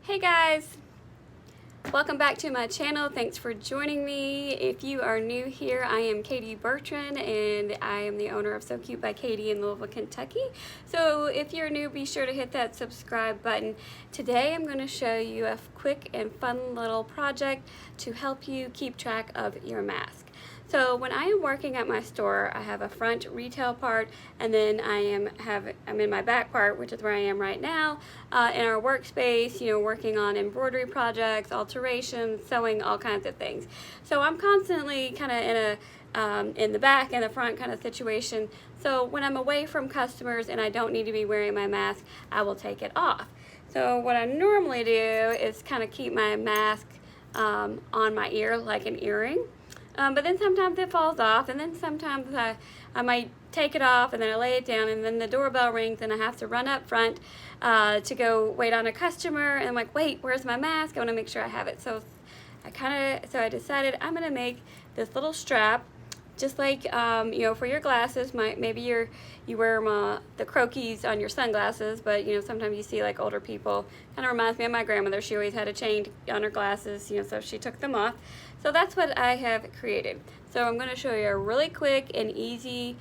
Hey guys, welcome back to my channel. Thanks for joining me. If you are new here, I am Katie Bertrand and I am the owner of So Cute by Katie in Louisville, Kentucky. So if you're new, be sure to hit that subscribe button. Today I'm going to show you a quick and fun little project to help you keep track of your mask. So when I am working at my store, I have a front retail part, and then I'm in my back part, which is where I am right now, in our workspace, working on embroidery projects, alterations, sewing, all kinds of things. So I'm constantly kind of in the back and the front kind of situation. So when I'm away from customers and I don't need to be wearing my mask, I will take it off. So what I normally do is kind of keep my mask on my ear like an earring. But then sometimes it falls off, and then sometimes I might take it off and then I lay it down, and then the doorbell rings and I have to run up front to go wait on a customer, and I'm like, wait, where's my mask? I want to make sure I have it. So I decided I'm going to make this little strap, just like for your glasses. Maybe you wear the croquis on your sunglasses, but sometimes you see like older people. Kind of reminds me of my grandmother. She always had a chain on her glasses, so she took them off. So that's what I have created. So I'm going to show you a really quick and easy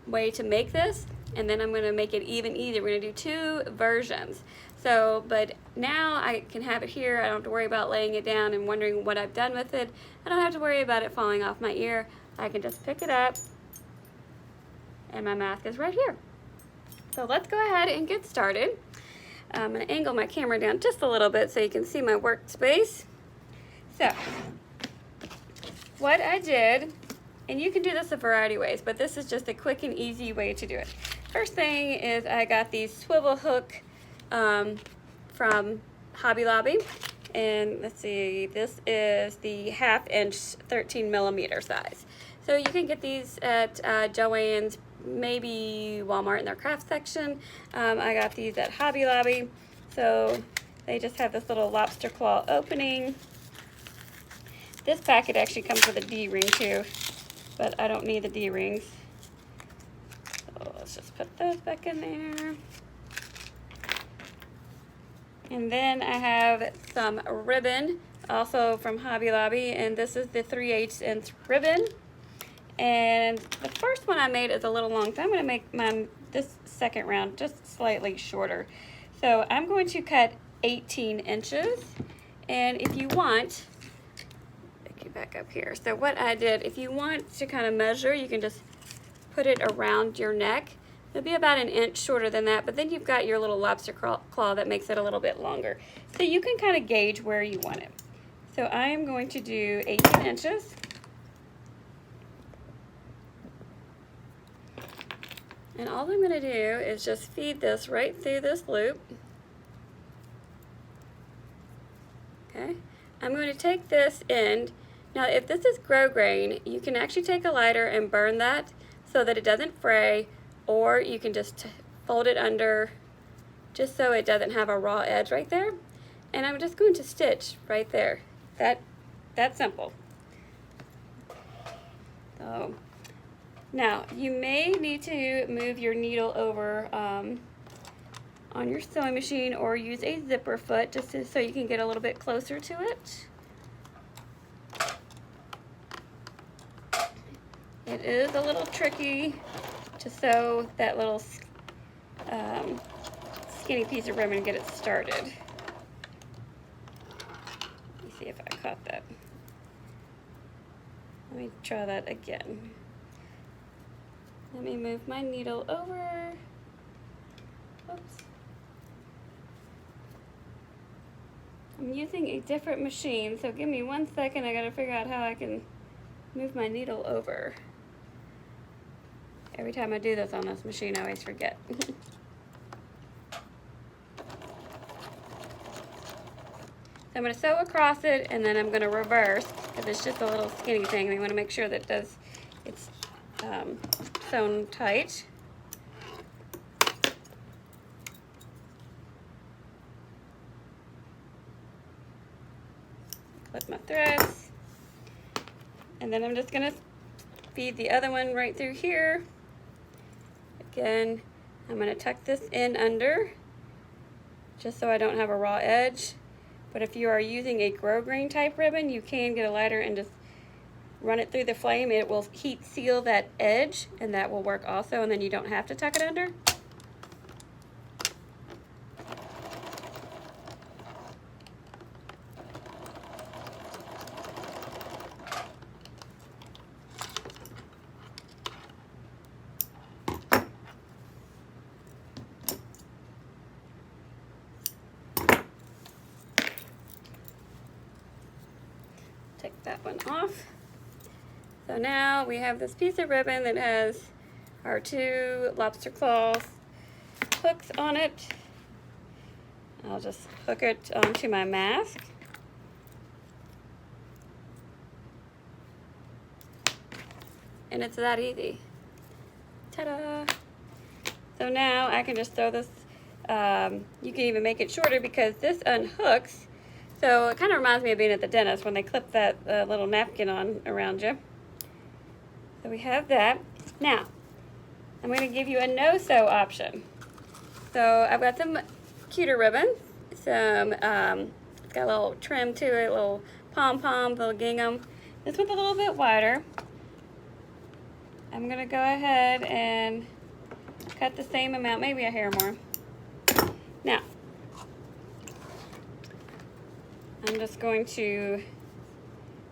way to make this, and then I'm going to make it even easier. We're going to do two versions. So, but now I can have it here. I don't have to worry about laying it down and wondering what I've done with it. I don't have to worry about it falling off my ear. I can just pick it up, and my mask is right here. So let's go ahead and get started. I'm going to angle my camera down just a little bit so you can see my workspace. So, what I did, and you can do this a variety of ways, but this is just a quick and easy way to do it. First thing is I got these swivel hook from Hobby Lobby, and let's see, this is the 1/2 inch 13 millimeter size. So you can get these at Joann's, maybe Walmart in their craft section. I got these at Hobby Lobby. So they just have this little lobster claw opening. This packet actually comes with a D-ring too, but I don't need the D-rings. So let's just put those back in there. And then I have some ribbon, also from Hobby Lobby, and this is the 3/8 inch ribbon. And the first one I made is a little long, so I'm going to make this second round just slightly shorter. So I'm going to cut 18 inches, and if you want, back up here. So what I did, if you want to kind of measure, you can just put it around your neck. It'll be about an inch shorter than that, but then you've got your little lobster claw that makes it a little bit longer. So you can kind of gauge where you want it. So I am going to do 18 inches. And all I'm going to do is just feed this right through this loop. Okay. I'm going to take this end. Now, if this is grosgrain, you can actually take a lighter and burn that so that it doesn't fray, or you can just fold it under just so it doesn't have a raw edge right there. And I'm just going to stitch right there. That's simple. So now you may need to move your needle over on your sewing machine, or use a zipper foot just so you can get a little bit closer to it. It is a little tricky to sew that little skinny piece of ribbon and get it started. Let me see if I caught that. Let me try that again. Let me move my needle over. Oops. I'm using a different machine, so give me 1 second. I gotta figure out how I can move my needle over. Every time I do this on this machine, I always forget. So I'm going to sew across it, and then I'm going to reverse, because it's just a little skinny thing. We want to make sure that it's sewn tight. Clip my threads, and then I'm just going to feed the other one right through here. Again, I'm going to tuck this in under just so I don't have a raw edge. But if you are using a grosgrain type ribbon, you can get a lighter and just run it through the flame. It will heat seal that edge, and that will work also, and then you don't have to tuck it under. Take that one off. So now we have this piece of ribbon that has our 2 lobster claws hooks on it. I'll just hook it onto my mask. And it's that easy. Ta-da! So now I can just throw this, you can even make it shorter because this unhooks. So it kind of reminds me of being at the dentist when they clip that little napkin on around you. So we have that. Now, I'm going to give you a no-sew option. So I've got some cuter ribbon. Some, it's got a little trim to it, little pom-pom, little gingham. This one's a little bit wider. I'm going to go ahead and cut the same amount, maybe a hair more. Now, I'm just going to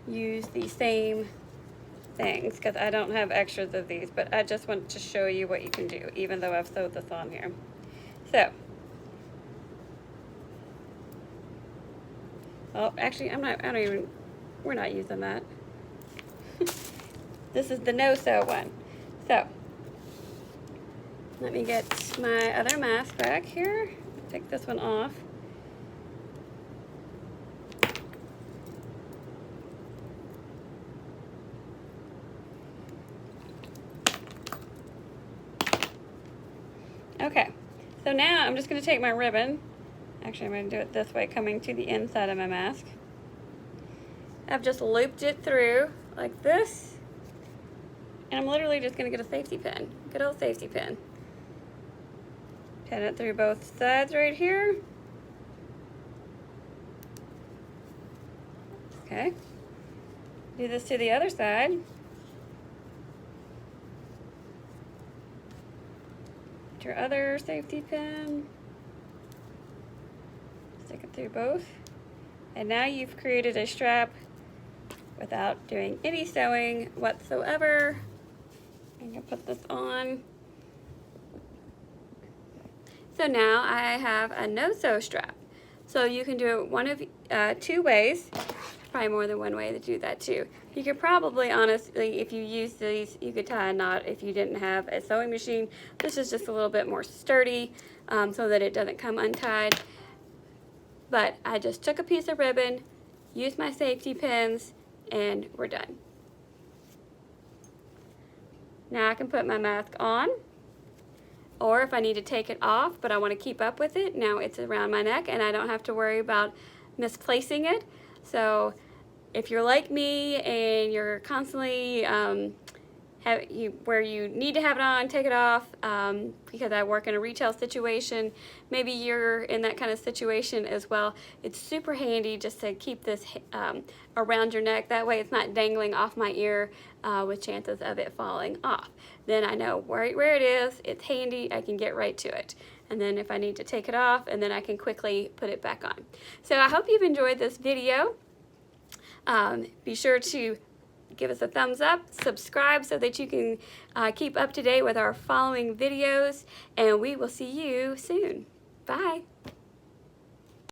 use the same things because I don't have extras of these, but I just want to show you what you can do, even though I've sewed this on here. So, oh, actually, we're not using that. This is the no-sew one. So, let me get my other mask back here. Take this one off. Okay, so now I'm just going to take my ribbon. Actually, I'm going to do it this way, coming to the inside of my mask. I've just looped it through like this. And I'm literally just going to get a safety pin. Good old safety pin. Pin it through both sides right here. Okay. Do this to the other side. Your other safety pin. Stick it through both. And now you've created a strap without doing any sewing whatsoever. I'm going to put this on. So now I have a no-sew strap. So you can do it one of 2 ways. Probably more than one way to do that too. You could probably, honestly, if you use these, you could tie a knot if you didn't have a sewing machine. This is just a little bit more sturdy so that it doesn't come untied. But I just took a piece of ribbon, used my safety pins, and we're done. Now I can put my mask on, or if I need to take it off, but I want to keep up with it, now it's around my neck and I don't have to worry about misplacing it. So if you're like me and you're constantly where you need to have it on, take it off, because I work in a retail situation, maybe you're in that kind of situation as well. It's super handy just to keep this around your neck. That way it's not dangling off my ear with chances of it falling off. Then I know where it is, it's handy, I can get right to it. And then if I need to take it off, and then I can quickly put it back on. So I hope you've enjoyed this video. Be sure to give us a thumbs up, subscribe so that you can keep up to date with our following videos, and we will see you soon. Bye.